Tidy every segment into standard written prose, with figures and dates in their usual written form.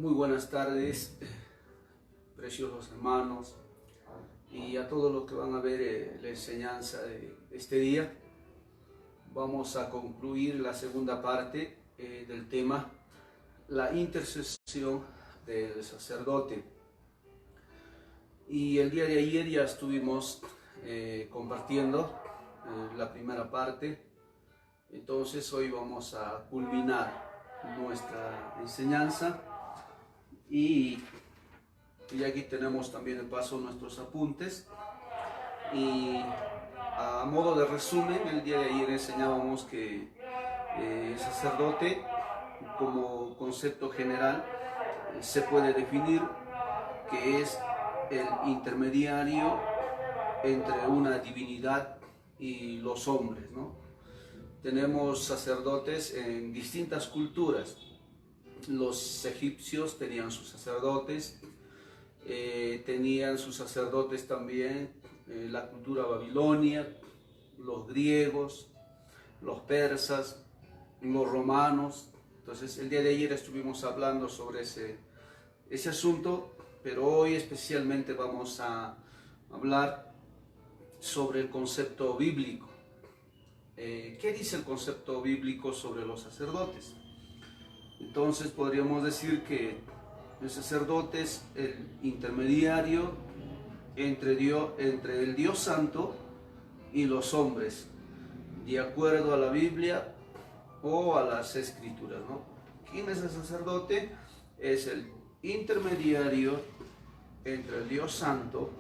Muy buenas tardes, preciosos hermanos, y a todos los que van a ver la enseñanza de este día. Vamos a concluir la segunda parte del tema, la intercesión del sacerdote. Y el día de ayer ya estuvimos compartiendo la primera parte. Entonces hoy vamos a culminar nuestra enseñanza y aquí tenemos también de paso nuestros apuntes. Y a modo de resumen, el día de ayer enseñábamos que el sacerdote, como concepto general, se puede definir que es el intermediario entre una divinidad y los hombres, ¿no? Tenemos sacerdotes en distintas culturas. Los egipcios tenían sus sacerdotes, también la cultura babilonia, los griegos, los persas, los romanos. Entonces el día de ayer estuvimos hablando sobre ese asunto, pero hoy especialmente vamos a hablar sobre el concepto bíblico. ¿Qué dice el concepto bíblico sobre los sacerdotes? Entonces podríamos decir que el sacerdote es el intermediario entre el Dios Santo y los hombres, de acuerdo a la Biblia o a las Escrituras, ¿no? ¿Quién es el sacerdote? Es el intermediario entre el Dios Santo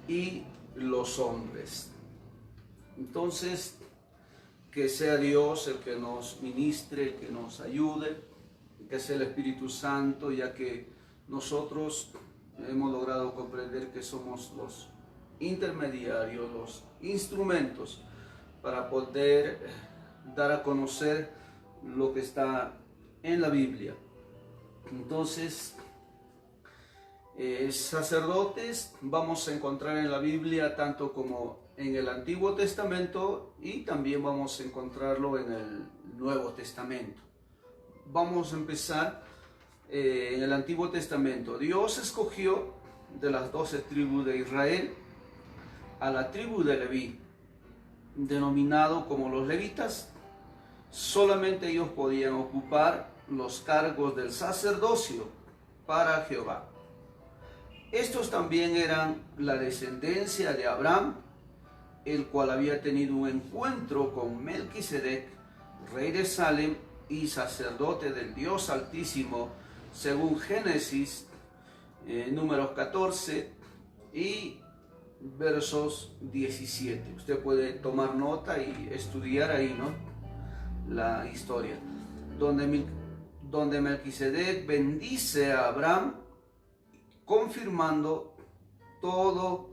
y los hombres. Entonces, que sea Dios el que nos ministre, el que nos ayude, que sea el Espíritu Santo, ya que nosotros hemos logrado comprender que somos los intermediarios, los instrumentos para poder dar a conocer lo que está en la Biblia. Entonces, sacerdotes vamos a encontrar en la Biblia tanto como en el Antiguo Testamento y también vamos a encontrarlo en el Nuevo Testamento. Vamos a empezar en el Antiguo Testamento. Dios escogió de las 12 tribus de Israel a la tribu de Leví, denominado como los levitas. Solamente ellos podían ocupar los cargos del sacerdocio para Jehová. Estos también eran la descendencia de Abraham, el cual había tenido un encuentro con Melquisedec, rey de Salem y sacerdote del Dios Altísimo, según Génesis números 14 y versos 17. Usted puede tomar nota y estudiar ahí, ¿no?, la historia, donde Melquisedec bendice a Abraham, confirmando todo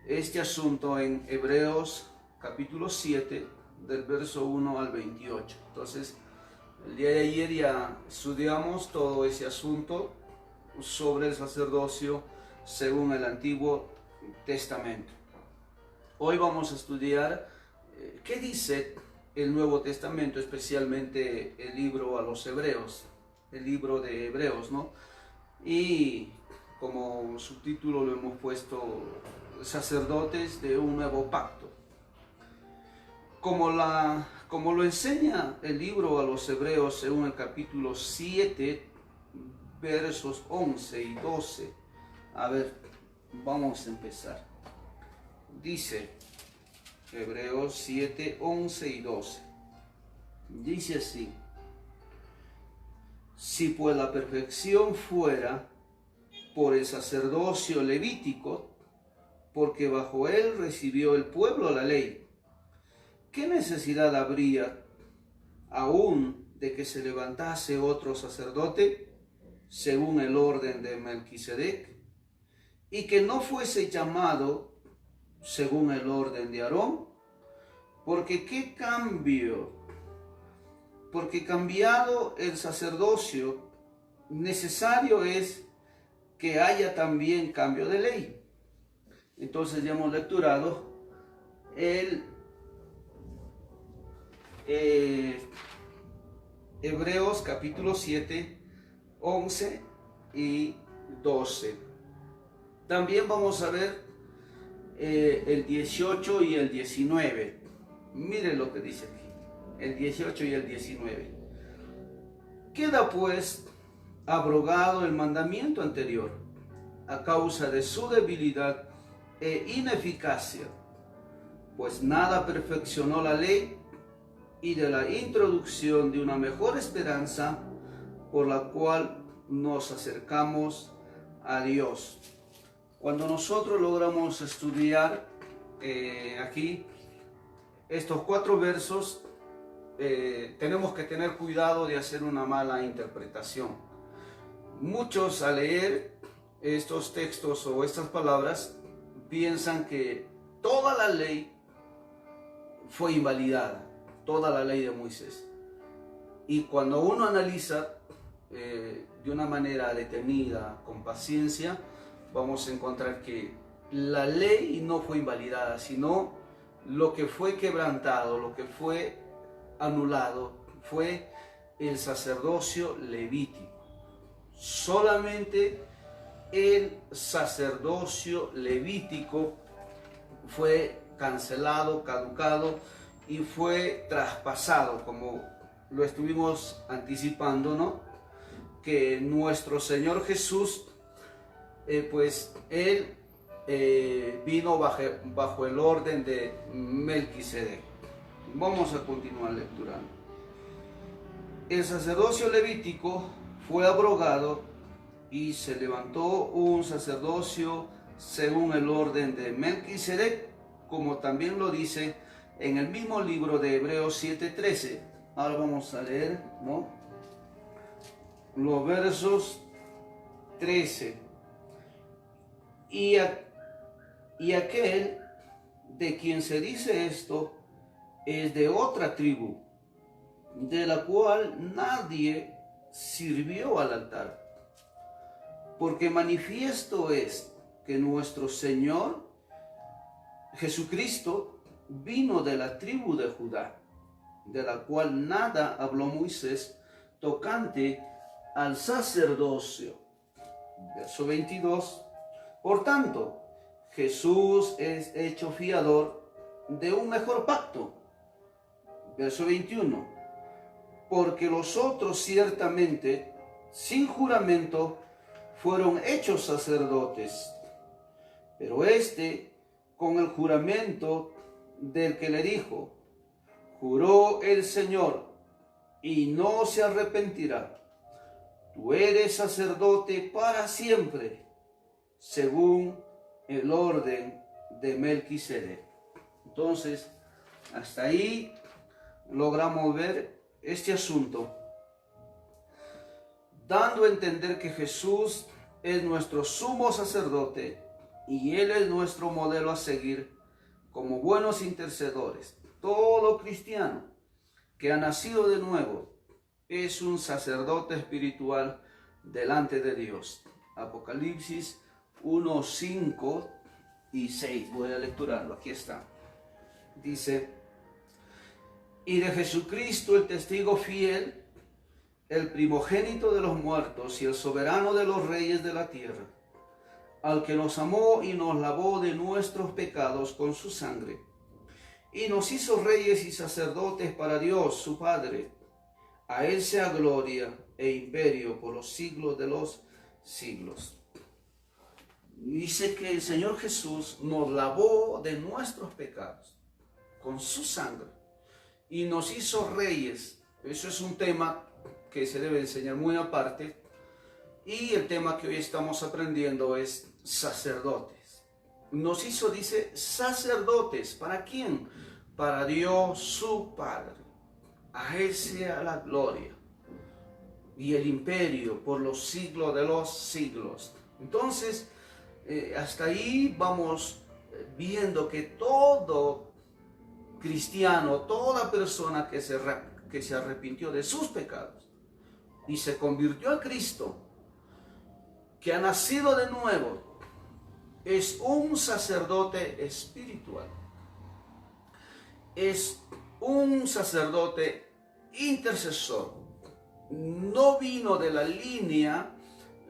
este asunto en Hebreos capítulo 7, del verso 1 al 28. Entonces, el día de ayer ya estudiamos todo ese asunto sobre el sacerdocio según el Antiguo Testamento. Hoy vamos a estudiar qué dice el Nuevo Testamento, especialmente el libro a los Hebreos, el libro de Hebreos, ¿no? Y como subtítulo lo hemos puesto sacerdotes de un nuevo pacto. Como lo enseña el libro a los Hebreos según el capítulo 7, versos 11 y 12. A ver, vamos a empezar. Dice Hebreos 7, 11 y 12. Dice así: si pues la perfección fuera por el sacerdocio levítico, porque bajo él recibió el pueblo la ley, ¿qué necesidad habría aún de que se levantase otro sacerdote según el orden de Melquisedec, y que no fuese llamado según el orden de Aarón? Porque cambiado el sacerdocio, necesario es que haya también cambio de ley. Entonces ya hemos lecturado el Hebreos capítulo 7, 11 y 12. También vamos a ver el 18 y el 19. Miren lo que dice aquí, el 18 y el 19. Queda pues abrogado el mandamiento anterior a causa de su debilidad e ineficacia, pues nada perfeccionó la ley, y de la introducción de una mejor esperanza por la cual nos acercamos a Dios. Cuando nosotros logramos estudiar aquí estos 4 versos, tenemos que tener cuidado de hacer una mala interpretación. Muchos al leer estos textos o estas palabras piensan que toda la ley fue invalidada, toda la ley de Moisés. Y cuando uno analiza de una manera detenida, con paciencia, vamos a encontrar que la ley no fue invalidada, sino lo que fue quebrantado, lo que fue anulado, fue el sacerdocio levítico. Solamente el sacerdocio levítico fue cancelado, caducado y fue traspasado, como lo estuvimos anticipando, ¿no? Que nuestro Señor Jesús, pues Él vino bajo el orden de Melquisedec. Vamos a continuar lecturando. El sacerdocio levítico fue abrogado y se levantó un sacerdocio según el orden de Melquisedec, como también lo dice en el mismo libro de Hebreos 7:13. Ahora vamos a leer, ¿no?, los versos 13. Y aquel de quien se dice esto es de otra tribu, de la cual nadie sirvió al altar. Porque manifiesto es que nuestro Señor Jesucristo vino de la tribu de Judá, de la cual nada habló Moisés tocante al sacerdocio. Verso 22. Por tanto, Jesús es hecho fiador de un mejor pacto. Verso 21. Porque los otros ciertamente, sin juramento, fueron hechos sacerdotes, pero este con el juramento del que le dijo: juró el Señor y no se arrepentirá, tú eres sacerdote para siempre, según el orden de Melquisedec. Entonces, hasta ahí logramos ver este asunto, dando a entender que Jesús es nuestro sumo sacerdote y Él es nuestro modelo a seguir como buenos intercedores. Todo cristiano que ha nacido de nuevo es un sacerdote espiritual delante de Dios. Apocalipsis 1, 5 y 6. Voy a lecturarlo, aquí está. Dice: y de Jesucristo, el testigo fiel, el primogénito de los muertos y el soberano de los reyes de la tierra, al que nos amó y nos lavó de nuestros pecados con su sangre, y nos hizo reyes y sacerdotes para Dios su Padre. A Él sea gloria e imperio por los siglos de los siglos. Dice que el Señor Jesús nos lavó de nuestros pecados con su sangre y nos hizo reyes. Eso es un tema que se debe enseñar muy aparte, y el tema que hoy estamos aprendiendo es sacerdotes. Nos hizo, dice, sacerdotes. ¿Para quién? Para Dios su Padre. A Él sea la gloria y el imperio por los siglos de los siglos. Entonces, hasta ahí vamos viendo que todo cristiano, toda persona que se arrepintió de sus pecados y se convirtió a Cristo, que ha nacido de nuevo, es un sacerdote espiritual, es un sacerdote intercesor. No vino de la línea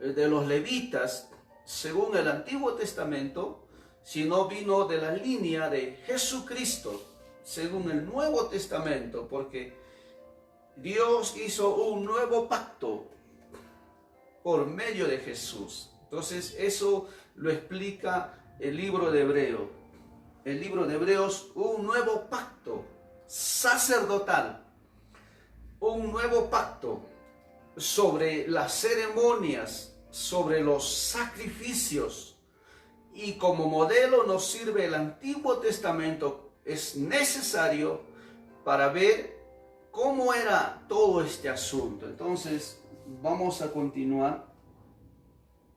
de los levitas, según el Antiguo Testamento, sino vino de la línea de Jesucristo, según el Nuevo Testamento, porque Dios hizo un nuevo pacto por medio de Jesús. Entonces eso lo explica el libro de Hebreos. El libro de Hebreos, un nuevo pacto sacerdotal, un nuevo pacto sobre las ceremonias, sobre los sacrificios. Y como modelo nos sirve el Antiguo Testamento. Es necesario para ver cómo era todo este asunto. Entonces vamos a continuar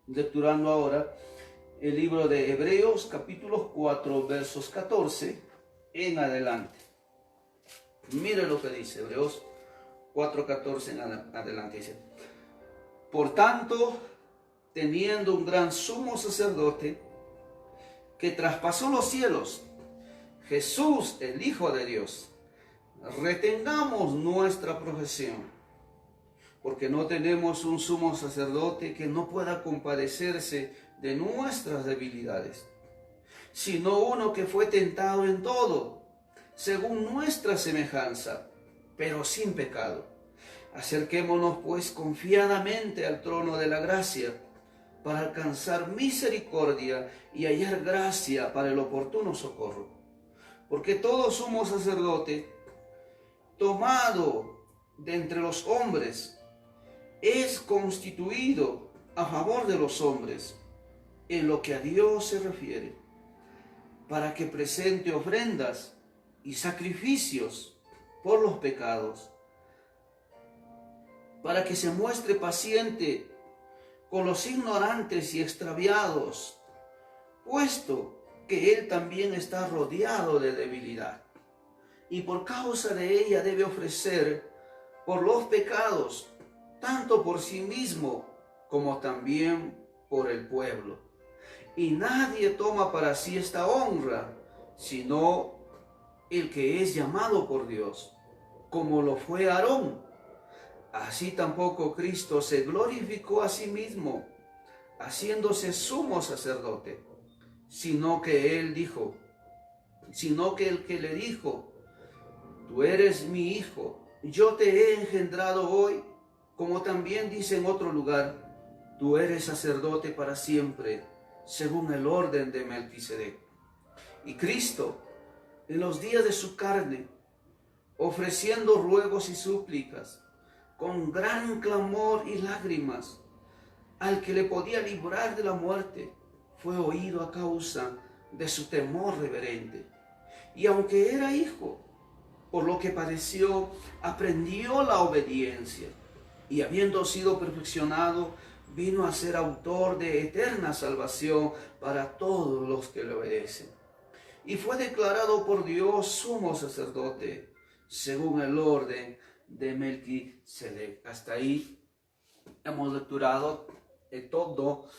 lecturando ahora el libro de Hebreos, capítulo 4, versos 14 en adelante. Mire lo que dice Hebreos 4:14 en adelante. Dice: por tanto, teniendo un gran sumo sacerdote que traspasó los cielos, Jesús, el Hijo de Dios, retengamos nuestra profesión, porque no tenemos un sumo sacerdote que no pueda compadecerse de nuestras debilidades, sino uno que fue tentado en todo, según nuestra semejanza, pero sin pecado. Acerquémonos pues confiadamente al trono de la gracia, para alcanzar misericordia y hallar gracia para el oportuno socorro. Porque todo sumo sacerdote, tomado de entre los hombres, es constituido a favor de los hombres, en lo que a Dios se refiere, para que presente ofrendas y sacrificios por los pecados, para que se muestre paciente con los ignorantes y extraviados, puesto que Él también está rodeado de debilidad, y por causa de ella debe ofrecer por los pecados, tanto por sí mismo como también por el pueblo. Y nadie toma para sí esta honra, sino el que es llamado por Dios, como lo fue Aarón. Así tampoco Cristo se glorificó a sí mismo, haciéndose sumo sacerdote, sino que el que le dijo: tú eres mi hijo, yo te he engendrado hoy, como también dice en otro lugar: tú eres sacerdote para siempre, según el orden de Melquisedec. Y Cristo, en los días de su carne, ofreciendo ruegos y súplicas, con gran clamor y lágrimas, al que le podía librar de la muerte, fue oído a causa de su temor reverente. Y aunque era hijo, por lo que padeció, aprendió la obediencia, y habiendo sido perfeccionado, vino a ser autor de eterna salvación para todos los que le obedecen. Y fue declarado por Dios sumo sacerdote, según el orden de Melquisedec. Hasta ahí hemos lecturado todo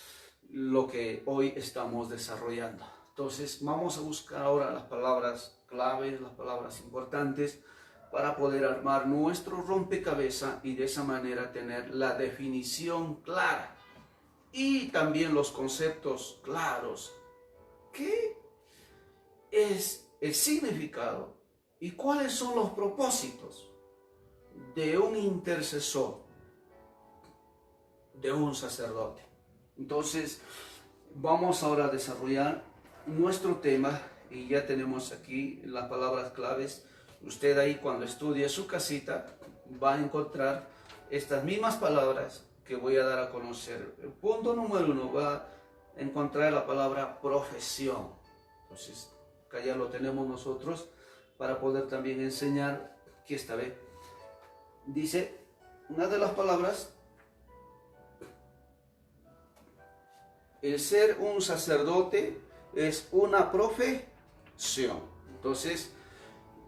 lo que hoy estamos desarrollando. Entonces vamos a buscar ahora las palabras claves, las palabras importantes, para poder armar nuestro rompecabezas y de esa manera tener la definición clara y también los conceptos claros. ¿Qué es el significado y cuáles son los propósitos de un intercesor, de un sacerdote? Entonces vamos ahora a desarrollar nuestro tema, y ya tenemos aquí las palabras claves. Usted ahí, cuando estudie su casita, va a encontrar estas mismas palabras que voy a dar a conocer. El punto número 1, va a encontrar la palabra profesión. Entonces acá ya lo tenemos nosotros para poder también enseñar que esta vez dice una de las palabras: el ser un sacerdote es una profesión. Entonces,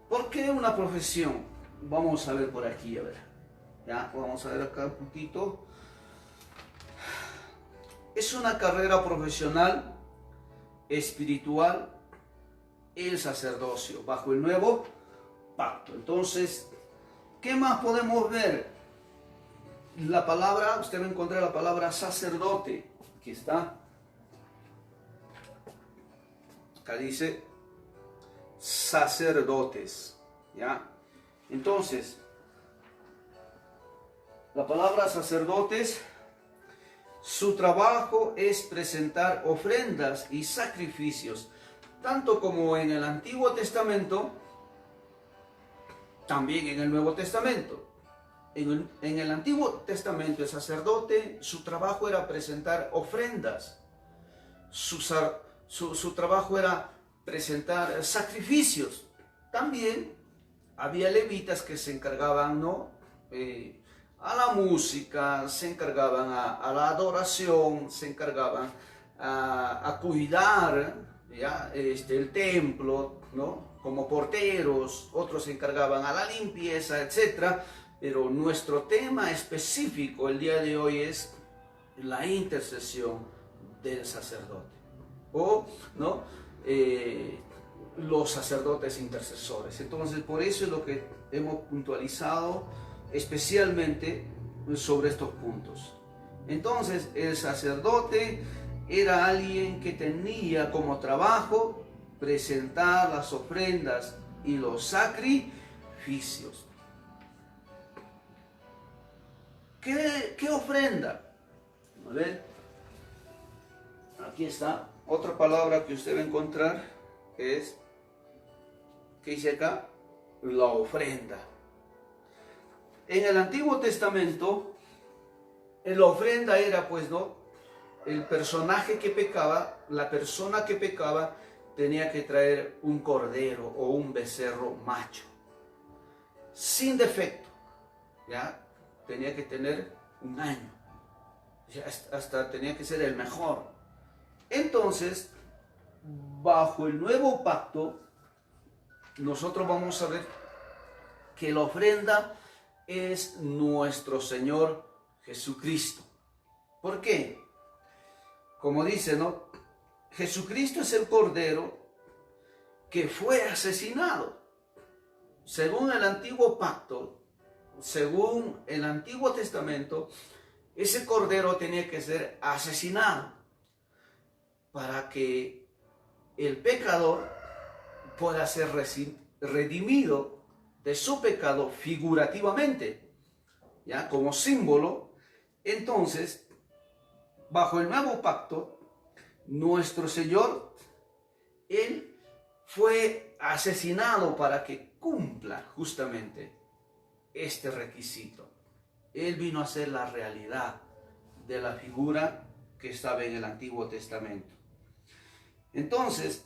¿por qué una profesión? Vamos a ver por aquí, a ver. Ya, vamos a ver acá un poquito. Es una carrera profesional, espiritual, el sacerdocio, bajo el nuevo pacto. Entonces, ¿qué más podemos ver? la palabra, usted va a encontrar la palabra sacerdote. Aquí está. Acá dice sacerdotes. ¿Ya? Entonces, la palabra sacerdotes, su trabajo es presentar ofrendas y sacrificios, tanto como en el Antiguo Testamento, también en el Nuevo Testamento. En el Antiguo Testamento, el sacerdote, su trabajo era presentar ofrendas, su trabajo era presentar sacrificios. También había levitas que se encargaban, ¿no? A la música, se encargaban a la adoración, se encargaban a cuidar, ¿ya? El templo, ¿no? Como porteros, otros se encargaban a la limpieza, etc. Pero nuestro tema específico el día de hoy es la intercesión del sacerdote, o ¿no? Los sacerdotes intercesores. Entonces, por eso es lo que hemos puntualizado especialmente sobre estos puntos. Entonces, el sacerdote era alguien que tenía como trabajo presentar las ofrendas y los sacrificios. ¿Qué ofrenda? A ver, aquí está otra palabra que usted va a encontrar, es, ¿qué dice acá? La ofrenda. En el Antiguo Testamento, la ofrenda era, pues, ¿no? El personaje que pecaba, la persona que pecaba, tenía que traer un cordero o un becerro macho, sin defecto, ¿ya? Tenía que tener un año, hasta tenía que ser el mejor. Entonces, bajo el nuevo pacto, nosotros vamos a ver que la ofrenda es nuestro Señor Jesucristo. ¿Por qué? Como dice, ¿no? Jesucristo es el Cordero que fue asesinado. Según el antiguo pacto, según el Antiguo Testamento, ese Cordero tenía que ser asesinado para que el pecador pueda ser redimido de su pecado figurativamente, ¿ya? Como símbolo. Entonces, bajo el nuevo pacto, nuestro Señor, Él fue asesinado para que cumpla justamente este requisito. Él vino a ser la realidad de la figura que estaba en el Antiguo Testamento. Entonces,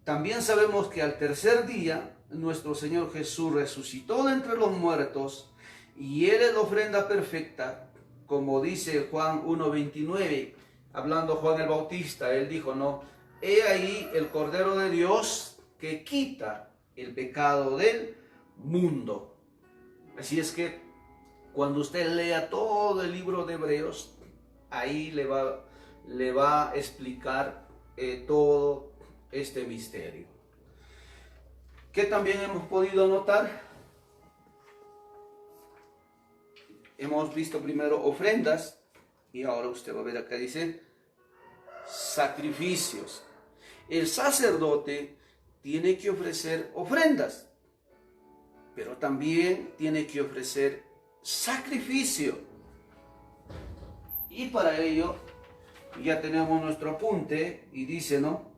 también sabemos que al tercer día, nuestro Señor Jesús resucitó de entre los muertos y Él es la ofrenda perfecta, como dice Juan 1:29, hablando Juan el Bautista, Él dijo, no, he ahí el Cordero de Dios que quita el pecado del mundo. Así es que cuando usted lea todo el libro de Hebreos, ahí le va a explicar todo este misterio. ¿Qué también hemos podido notar? Hemos visto primero ofrendas y ahora usted va a ver acá dice sacrificios. El sacerdote tiene que ofrecer ofrendas, pero también tiene que ofrecer sacrificio. Y para ello ya tenemos nuestro apunte y dice, ¿no?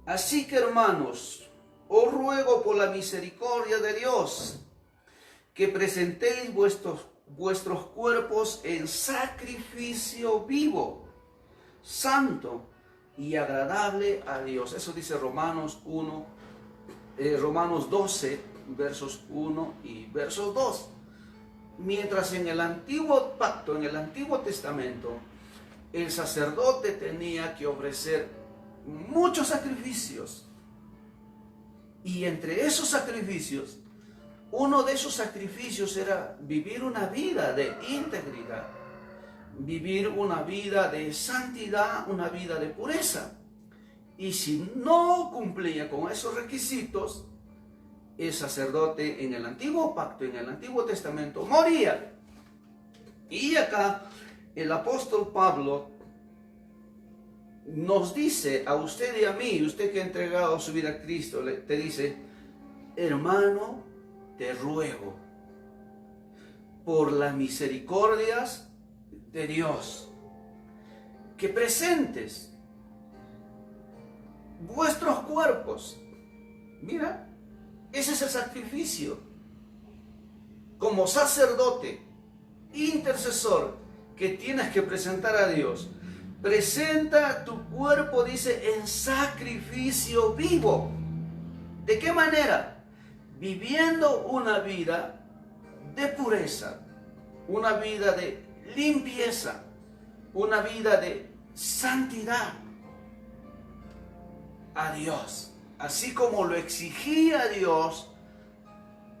Así que, hermanos, os ruego por la misericordia de Dios que presentéis vuestros cuerpos en sacrificio vivo, santo y agradable a Dios. Eso dice Romanos 12, versos 1 y versos 2. Mientras en el antiguo pacto, en el Antiguo Testamento, el sacerdote tenía que ofrecer muchos sacrificios. Y entre esos sacrificios, uno de esos sacrificios era vivir una vida de integridad, vivir una vida de santidad, una vida de pureza. Y si no cumplía con esos requisitos, el sacerdote en el antiguo pacto, en el Antiguo Testamento, moría. Y acá el apóstol Pablo nos dice a usted y a mí, usted que ha entregado su vida a Cristo, te dice, hermano, te ruego por las misericordias de Dios que presentes vuestros cuerpos. Mira, ese es el sacrificio. Como sacerdote, intercesor, que tienes que presentar a Dios. Presenta tu cuerpo, dice, en sacrificio vivo. ¿De qué manera? Viviendo una vida de pureza, una vida de limpieza, una vida de santidad a Dios. Así como lo exigía Dios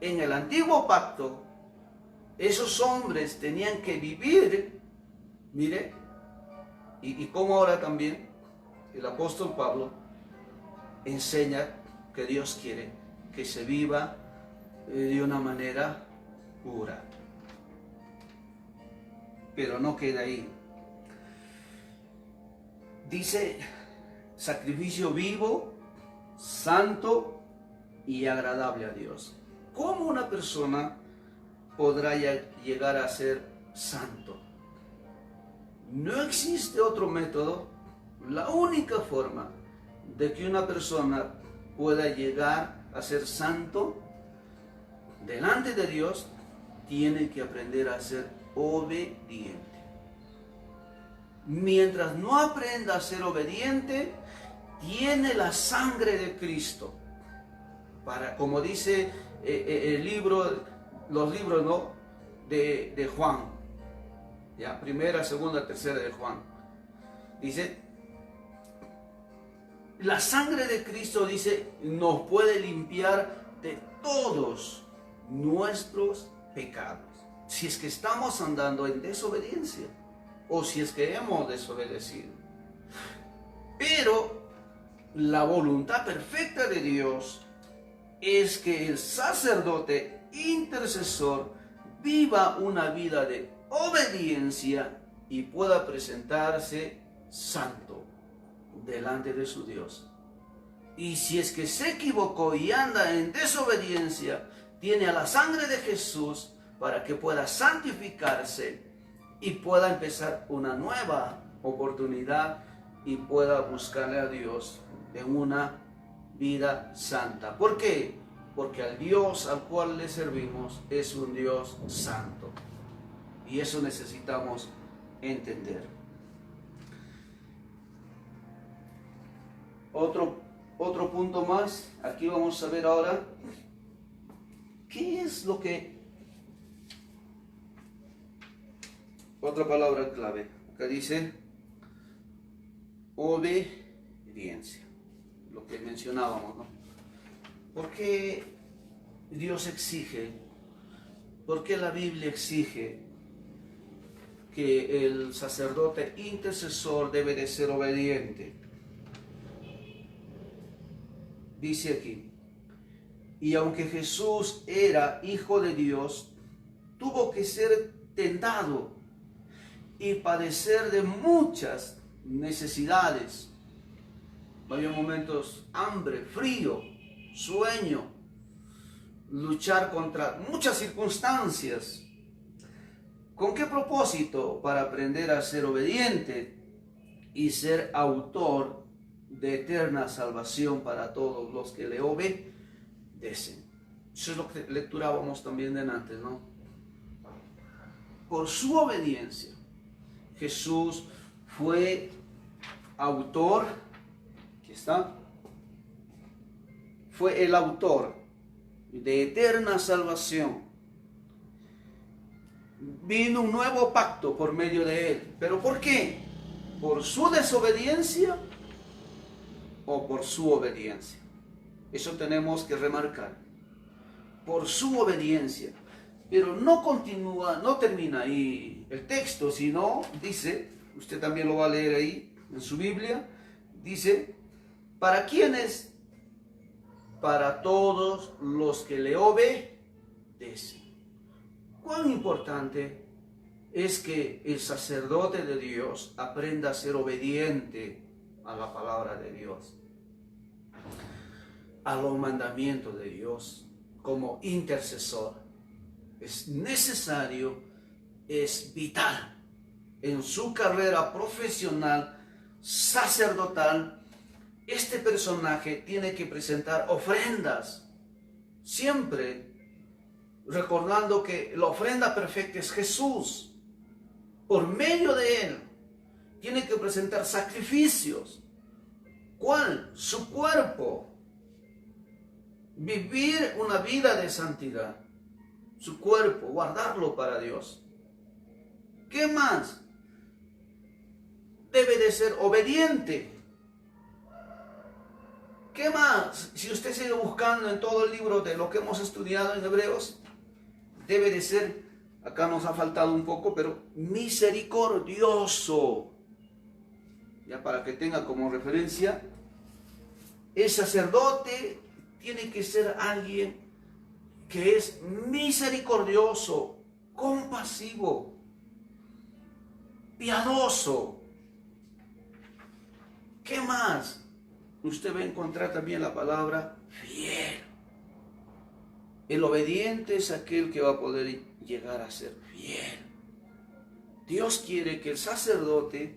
en el antiguo pacto, esos hombres tenían que vivir, mire, y como ahora también el apóstol Pablo enseña que Dios quiere que se viva de una manera pura. Pero no queda ahí. Dice, sacrificio vivo, santo y agradable a Dios. ¿Cómo una persona podrá llegar a ser santo? No existe otro método. La única forma de que una persona pueda llegar a ser santo delante de Dios, tiene que aprender a ser obediente. Mientras no aprenda a ser obediente, tiene la sangre de Cristo. Como dice los libros, ¿no?, de Juan. Ya, primera, segunda, tercera de Juan. Dice, la sangre de Cristo, dice, nos puede limpiar de todos nuestros pecados. Si es que estamos andando en desobediencia o si es que hemos desobedecido. Pero la voluntad perfecta de Dios es que el sacerdote intercesor viva una vida de obediencia y pueda presentarse santo delante de su Dios. Y si es que se equivocó y anda en desobediencia, tiene a la sangre de Jesús para que pueda santificarse y pueda empezar una nueva oportunidad y pueda buscarle a Dios en una vida santa. ¿Por qué? Porque al Dios al cual le servimos es un Dios santo. Y eso necesitamos entender. Otro punto más. Aquí vamos a ver ahora qué es lo que... Otra palabra clave. Acá dice obediencia. Lo que mencionábamos, ¿no? ¿Por qué Dios exige? ¿Por qué la Biblia exige que el sacerdote intercesor debe de ser obediente? Dice aquí, y aunque Jesús era hijo de Dios, tuvo que ser tentado y padecer de muchas necesidades. Había momentos, hambre, frío, sueño, luchar contra muchas circunstancias. ¿Con qué propósito? Para aprender a ser obediente y ser autor de eterna salvación para todos los que le obedecen. Eso es lo que lecturábamos también de antes, ¿no? Por su obediencia, Jesús fue autor, aquí está, fue el autor de eterna salvación. Vino un nuevo pacto por medio de él. ¿Pero por qué? ¿Por su desobediencia o por su obediencia? Eso tenemos que remarcar. Por su obediencia. Pero no continúa, no termina ahí el texto, sino dice, usted también lo va a leer ahí en su Biblia, dice, ¿para quiénes? Para todos los que le obedecen. ¿Cuán importante es que el sacerdote de Dios aprenda a ser obediente a la palabra de Dios, a los mandamientos de Dios, como intercesor. Es necesario, es vital en su carrera profesional, sacerdotal. Este personaje tiene que presentar ofrendas, siempre recordando que la ofrenda perfecta es Jesús. Por medio de Él, tiene que presentar sacrificios. ¿Cuál? Su cuerpo. Vivir una vida de santidad. Su cuerpo, guardarlo para Dios. ¿Qué más? Debe de ser obediente. ¿Qué más? Si usted sigue buscando en todo el libro de lo que hemos estudiado en Hebreos, debe de ser, acá nos ha faltado un poco, pero misericordioso. Ya para que tenga como referencia, el sacerdote tiene que ser alguien que es misericordioso, compasivo, piadoso. ¿Qué más? Usted va a encontrar también la palabra fiel. El obediente es aquel que va a poder llegar a ser fiel. Dios quiere que el sacerdote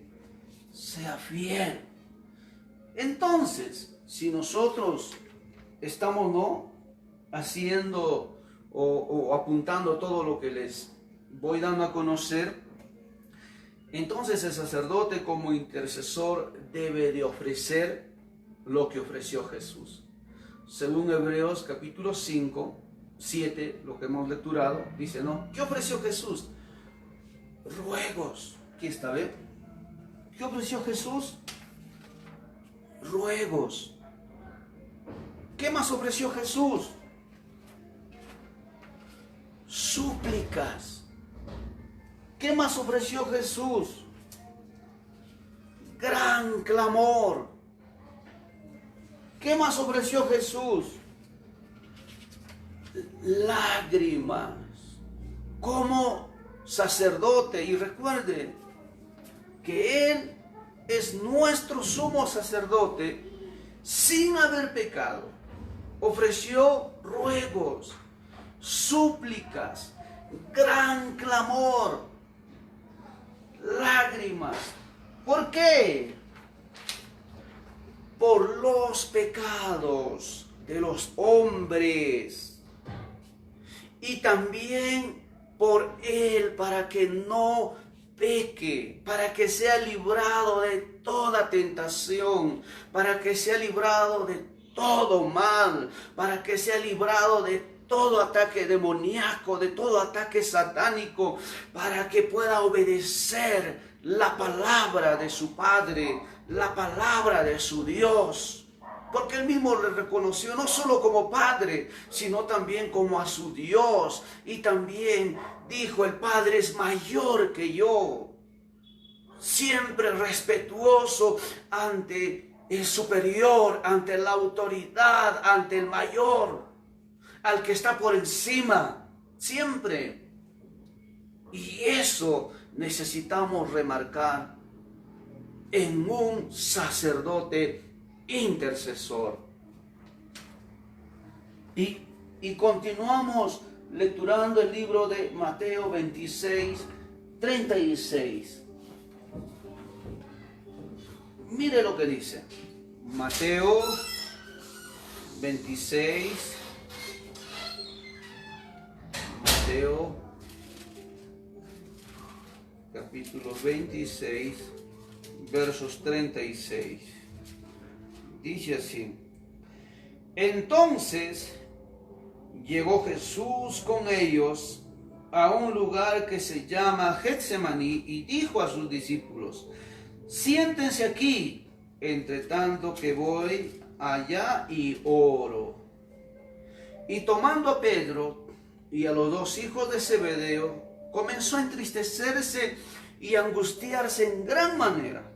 sea fiel. Entonces, si nosotros estamos haciendo o apuntando todo lo que les voy dando a conocer, entonces el sacerdote como intercesor debe de ofrecer lo que ofreció Jesús. Según Hebreos capítulo 5, 7, lo que hemos lecturado, dice, ¿qué ofreció Jesús? Ruegos. Aquí está, ¿ve? ¿Qué ofreció Jesús? Ruegos. ¿Qué más ofreció Jesús? Súplicas. ¿Qué más ofreció Jesús? Gran clamor. ¿Qué más ofreció Jesús? Lágrimas. Como sacerdote, y recuerde que Él es nuestro sumo sacerdote sin haber pecado. Ofreció ruegos, súplicas, gran clamor, lágrimas. ¿Por qué? Por los pecados de los hombres y también por Él, para que no peque, para que sea librado de toda tentación, para que sea librado de todo mal, para que sea librado de todo ataque demoníaco, de todo ataque satánico, para que pueda obedecer la palabra de su Padre, la palabra de su Dios. Porque Él mismo le reconoció no solo como Padre, sino también como a su Dios. Y también dijo, el Padre es mayor que yo. Siempre respetuoso ante el superior, ante la autoridad, ante el mayor, al que está por encima, siempre. Y eso necesitamos remarcar en un sacerdote intercesor. Y continuamos lecturando el libro de Mateo 26, 36. Mire lo que dice. Mateo 26. Mateo capítulo 26, versos 36. Dice así: entonces llegó Jesús con ellos a un lugar que se llama Getsemaní y dijo a sus discípulos: siéntense aquí, entre tanto que voy allá y oro. Y tomando a Pedro y a los dos hijos de Zebedeo, comenzó a entristecerse y angustiarse en gran manera.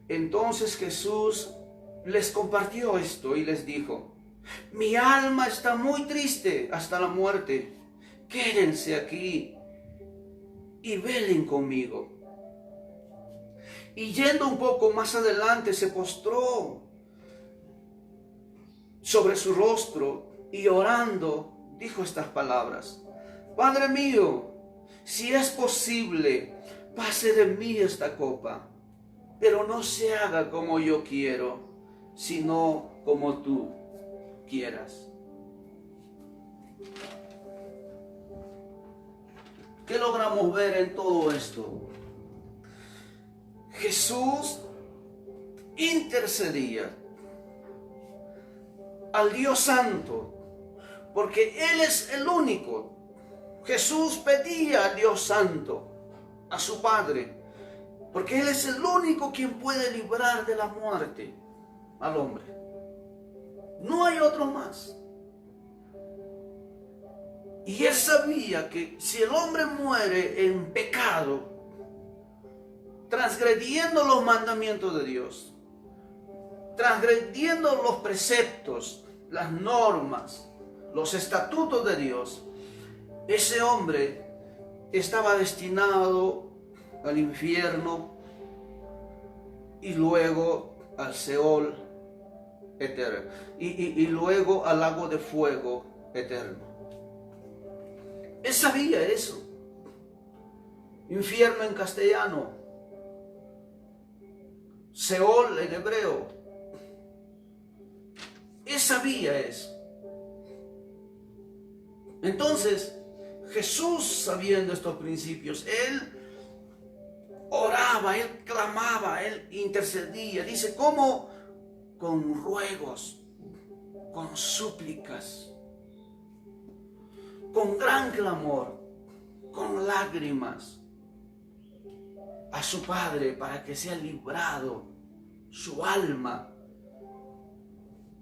Entonces Jesús les compartió esto y les dijo: mi alma está muy triste hasta la muerte. Quédense aquí y velen conmigo. Y yendo un poco más adelante, se postró sobre su rostro y orando, dijo estas palabras: Padre mío, si es posible, pase de mí esta copa, pero no se haga como yo quiero, sino como tú quieras. ¿Qué logramos ver en todo esto? Jesús intercedía al Dios Santo, porque Él es el único. Jesús pedía al Dios Santo, a su Padre, porque Él es el único quien puede librar de la muerte al hombre. No hay otro más. Y Él sabía que si el hombre muere en pecado, transgrediendo los mandamientos de Dios, transgrediendo los preceptos, las normas, los estatutos de Dios, ese hombre estaba destinado al infierno y luego al Seol eterno y luego al lago de fuego eterno. Él sabía eso. Infierno en castellano, Seol en hebreo. Él sabía eso. Entonces, Jesús, sabiendo estos principios, Él oraba, Él clamaba, Él intercedía. Dice, ¿cómo? Con ruegos, con súplicas, con gran clamor, con lágrimas, a su Padre para que sea librado su alma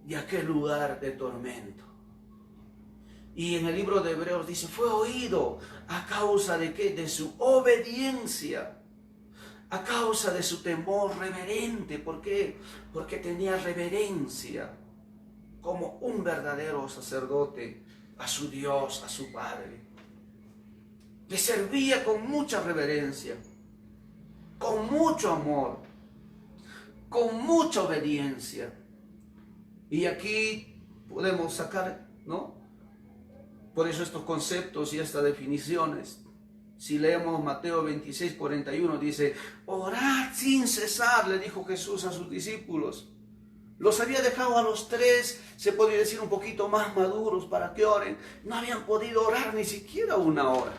de aquel lugar de tormento. Y en el libro de Hebreos dice, fue oído a causa de ¿qué? De su obediencia, a causa de su temor reverente. ¿Por qué? Porque tenía reverencia como un verdadero sacerdote a su Dios, a su Padre. Le servía con mucha reverencia, con mucho amor, con mucha obediencia. Y aquí podemos sacar, ¿no? Por eso estos conceptos y estas definiciones. Si leemos Mateo 26, 41, dice, orad sin cesar, le dijo Jesús a sus discípulos. Los había dejado a los 3, se podría decir un poquito más maduros para que oren. No habían podido orar ni siquiera una hora.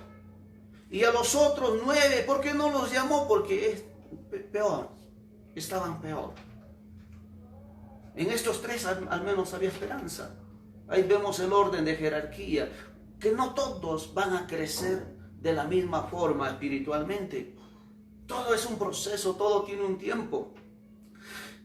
Y a los otros 9, ¿por qué no los llamó? Porque es peor, estaban peor. En estos 3 al menos había esperanza. Ahí vemos el orden de jerarquía, que no todos van a crecer de la misma forma espiritualmente. Todo es un proceso, todo tiene un tiempo.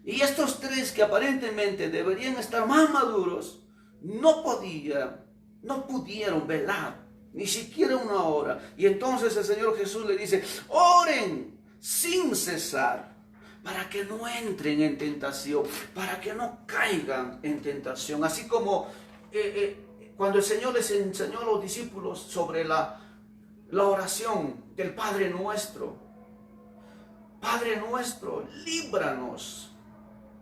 Y estos 3 que aparentemente deberían estar más maduros, no pudieron velar, ni siquiera una hora. Y entonces el Señor Jesús le dice, oren sin cesar, para que no entren en tentación, para que no caigan en tentación. Así como cuando el Señor les enseñó a los discípulos sobre la oración del Padre Nuestro. Padre nuestro, líbranos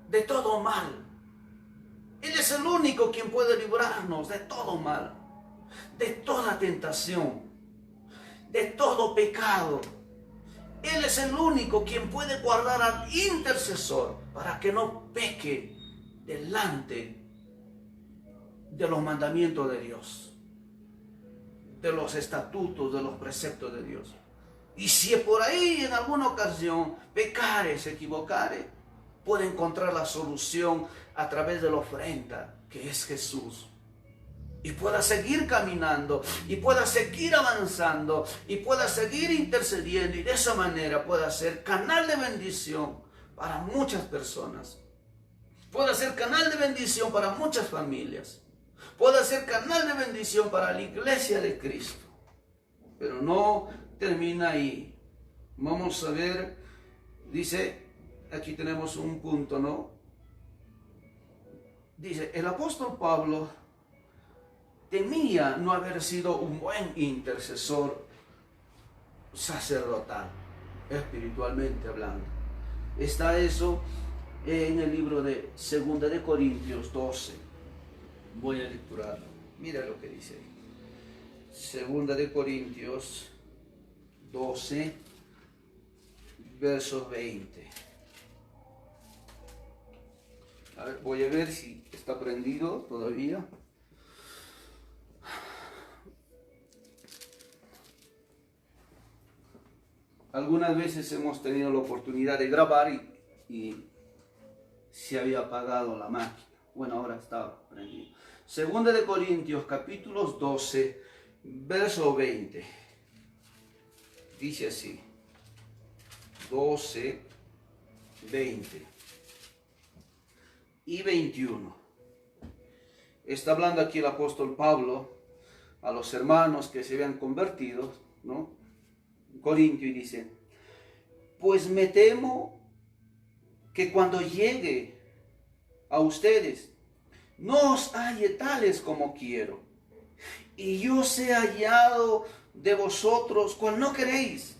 de todo mal. Él es el único quien puede librarnos de todo mal, de toda tentación, de todo pecado. Él es el único quien puede guardar al intercesor para que no peque delante de los mandamientos de Dios, de los estatutos, de los preceptos de Dios. Y si por ahí en alguna ocasión pecare, se equivocare, puede encontrar la solución a través de la ofrenda que es Jesús. Y pueda seguir caminando, y pueda seguir avanzando, y pueda seguir intercediendo, y de esa manera pueda ser canal de bendición para muchas personas. Pueda ser canal de bendición para muchas familias. Pueda ser canal de bendición para la iglesia de Cristo. Pero no termina ahí. Vamos a ver, dice, aquí tenemos un punto, ¿no? Dice, el apóstol Pablo temía no haber sido un buen intercesor sacerdotal, espiritualmente hablando. Está eso en el libro de 2 de Corintios 12. Voy a lecturarlo. Mira lo que dice ahí. 2 de Corintios 12, versos 20. A ver, voy a ver si está prendido todavía. Algunas veces hemos tenido la oportunidad de grabar y se había apagado la máquina. Bueno, ahora está prendido. 2 de Corintios, capítulos 12, verso 20. Dice así. 12, 20 y 21. Está hablando aquí el apóstol Pablo a los hermanos que se habían convertido, ¿no? En Corintio, y dice: pues me temo que cuando llegue a ustedes no os halle tales como quiero, y yo sea hallado de vosotros cual no queréis,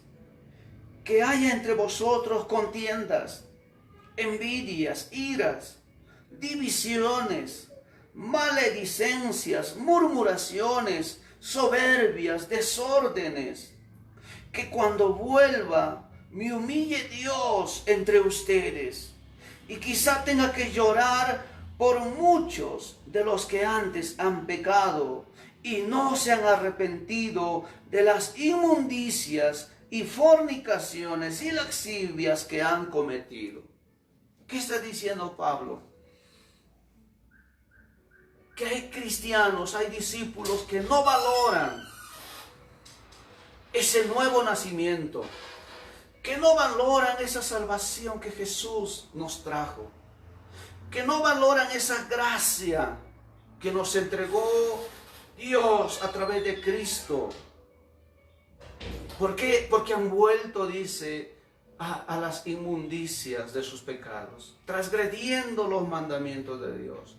que haya entre vosotros contiendas, envidias, iras, divisiones, maledicencias, murmuraciones, soberbias, desórdenes, que cuando vuelva me humille Dios entre ustedes, y quizá tenga que llorar por muchos de los que antes han pecado y no se han arrepentido de las inmundicias y fornicaciones y lascivias que han cometido. ¿Qué está diciendo Pablo? Que hay cristianos, hay discípulos que no valoran ese nuevo nacimiento, que no valoran esa salvación que Jesús nos trajo, que no valoran esa gracia que nos entregó Dios a través de Cristo. ¿Por qué? Porque han vuelto, dice, a las inmundicias de sus pecados, transgrediendo los mandamientos de Dios.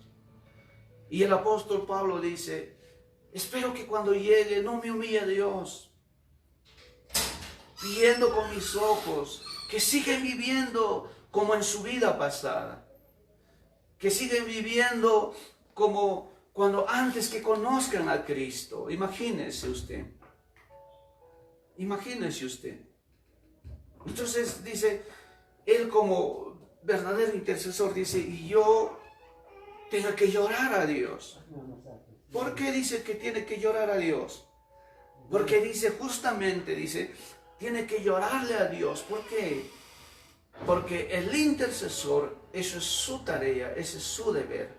Y el apóstol Pablo dice: espero que cuando llegue no me humille Dios, viendo con mis ojos que siguen viviendo como en su vida pasada, que siguen viviendo como cuando antes que conozcan a Cristo. Imagínese usted. Imagínese usted. Entonces dice, él como verdadero intercesor dice, y yo tengo que llorar a Dios. ¿Por qué dice que tiene que llorar a Dios? Porque dice, justamente dice, tiene que llorarle a Dios. ¿Por qué? Porque el intercesor, eso es su tarea, ese es su deber.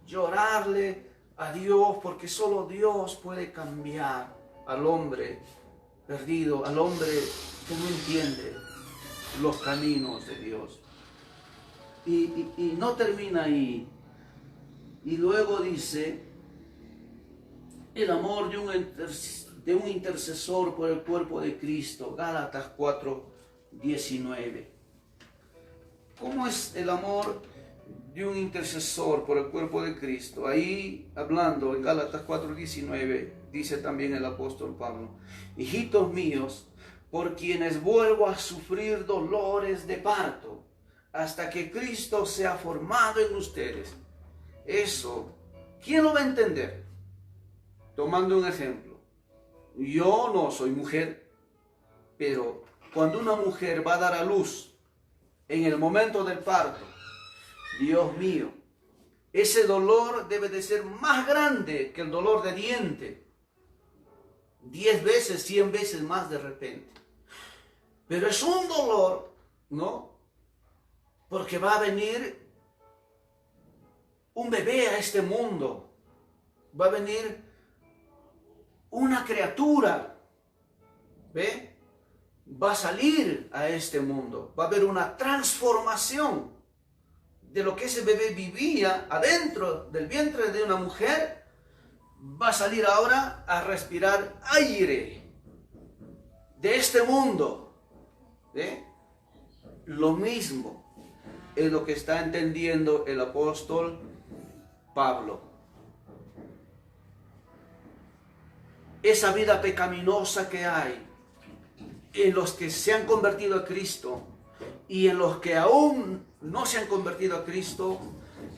Llorarle a Dios, porque solo Dios puede cambiar al hombre perdido, al hombre que no entiende los caminos de Dios. Y no termina ahí. Y luego dice, el amor de un intercesor por el cuerpo de Cristo. Gálatas 4:19. ¿Cómo es el amor de un intercesor por el cuerpo de Cristo? Ahí hablando en Gálatas 4:19 dice también el apóstol Pablo: hijitos míos, por quienes vuelvo a sufrir dolores de parto, hasta que Cristo sea formado en ustedes. Eso, ¿quién lo va a entender? Tomando un ejemplo, yo no soy mujer, pero cuando una mujer va a dar a luz, en el momento del parto, Dios mío, ese dolor debe de ser más grande que el dolor de diente, 10 veces, 100 veces más de repente. Pero es un dolor, ¿no? Porque va a venir un bebé a este mundo, va a venir una criatura, ¿ve? Va a salir a este mundo, va a haber una transformación de lo que ese bebé vivía adentro del vientre de una mujer. Va a salir ahora a respirar aire de este mundo, ¿ve? Lo mismo es lo que está entendiendo el apóstol Pablo. Esa vida pecaminosa que hay, en los que se han convertido a Cristo y en los que aún no se han convertido a Cristo,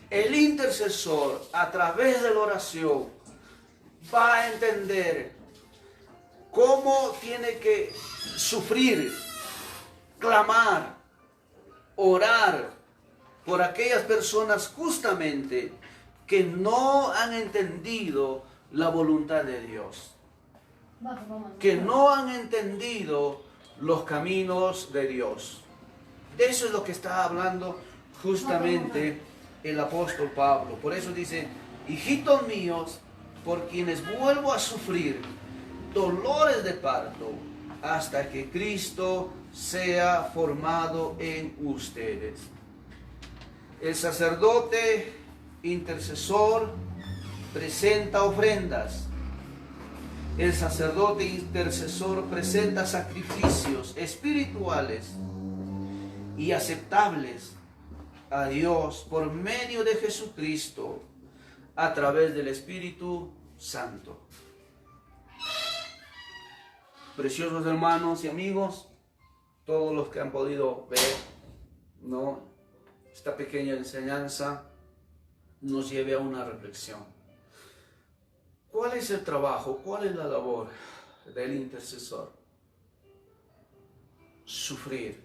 el intercesor a través de la oración va a entender cómo tiene que sufrir, clamar, orar por aquellas personas justamente que no han entendido la voluntad de Dios, que no han entendido los caminos de Dios. De eso es lo que está hablando justamente el apóstol Pablo. Por eso dice, hijitos míos, por quienes vuelvo a sufrir dolores de parto, hasta que Cristo sea formado en ustedes. El sacerdote intercesor presenta ofrendas. El sacerdote intercesor presenta sacrificios espirituales y aceptables a Dios por medio de Jesucristo a través del Espíritu Santo. Preciosos hermanos y amigos, todos los que han podido ver, ¿no?, esta pequeña enseñanza nos lleve a una reflexión. ¿Cuál es el trabajo? ¿Cuál es la labor del intercesor? Sufrir.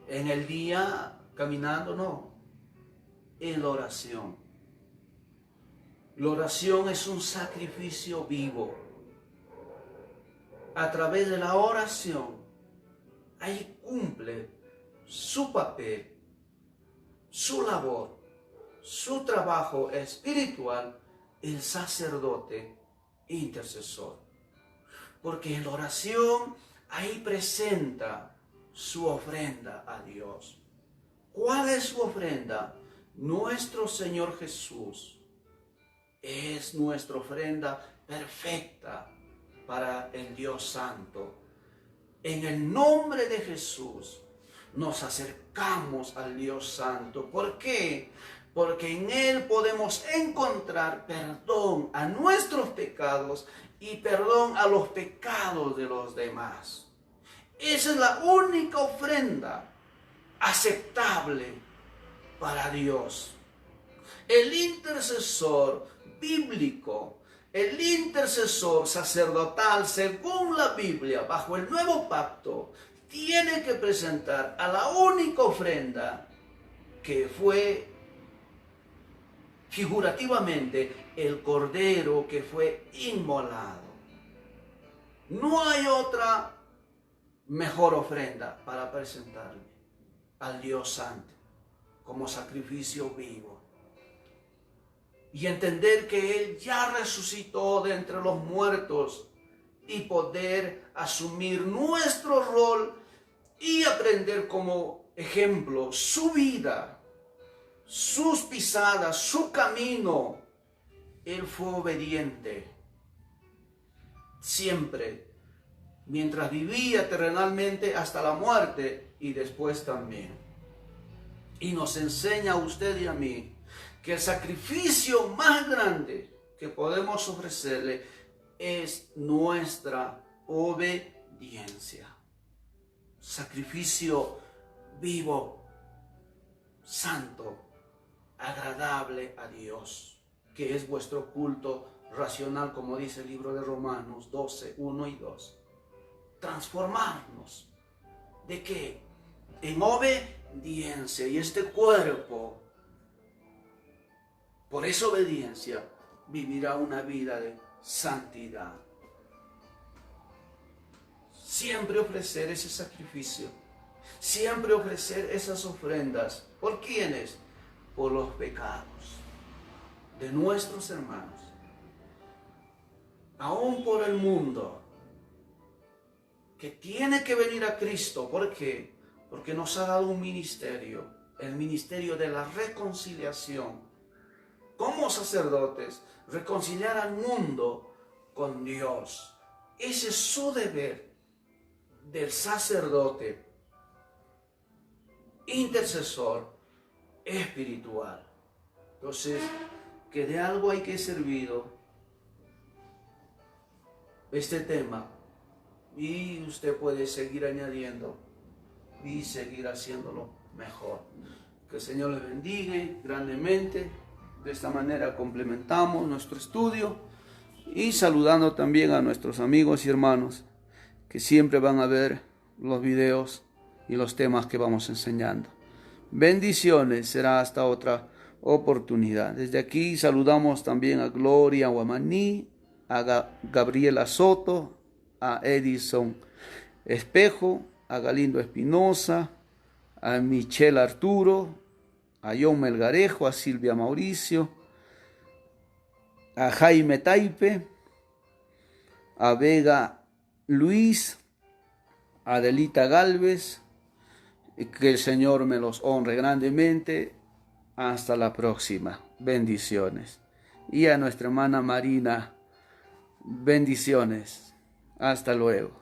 En el día caminando, no. En la oración. La oración es un sacrificio vivo. A través de la oración, ahí cumple su papel, su labor, su trabajo espiritual, el sacerdote intercesor. Porque en la oración, ahí presenta su ofrenda a Dios. ¿Cuál es su ofrenda? Nuestro Señor Jesús es nuestra ofrenda perfecta para el Dios Santo. En el nombre de Jesús nos acercamos al Dios Santo. ¿Por qué? Porque en Él podemos encontrar perdón a nuestros pecados y perdón a los pecados de los demás. Esa es la única ofrenda aceptable para Dios. El intercesor bíblico, el intercesor sacerdotal, según la Biblia, bajo el nuevo pacto, tiene que presentar a la única ofrenda que fue figurativamente el cordero que fue inmolado. No hay otra mejor ofrenda para presentarle al Dios Santo como sacrificio vivo. Y entender que Él ya resucitó de entre los muertos y poder asumir nuestro rol y aprender como ejemplo su vida, sus pisadas, su camino. Él fue obediente siempre, mientras vivía terrenalmente hasta la muerte y después también. Y nos enseña a usted y a mí que el sacrificio más grande que podemos ofrecerle es nuestra obediencia. Sacrificio vivo, santo, agradable a Dios, que es vuestro culto racional, como dice el libro de Romanos 12, 1 y 2. Transformarnos. ¿De qué? En obediencia. Y este cuerpo, por esa obediencia, vivirá una vida de santidad. Siempre ofrecer ese sacrificio. Siempre ofrecer esas ofrendas. ¿Por quiénes? Por los pecados de nuestros hermanos. Aún por el mundo, que tiene que venir a Cristo. ¿Por qué? Porque nos ha dado un ministerio, el ministerio de la reconciliación. Como sacerdotes, reconciliar al mundo con Dios. Ese es su deber del sacerdote intercesor espiritual. Entonces, que de algo hay que servir este tema y usted puede seguir añadiendo y seguir haciéndolo mejor. Que el Señor le bendiga grandemente. De esta manera complementamos nuestro estudio y saludando también a nuestros amigos y hermanos que siempre van a ver los videos y los temas que vamos enseñando. Bendiciones, será hasta otra oportunidad. Desde aquí saludamos también a Gloria Guamaní, a Gabriela Soto, a Edison Espejo, a Galindo Espinosa, a Michelle Arturo, a John Melgarejo, a Silvia Mauricio, a Jaime Taipe, a Vega Luis, a Adelita Galvez. Que el Señor me los honre grandemente. Hasta la próxima. Bendiciones. Y a nuestra hermana Marina, bendiciones. Hasta luego.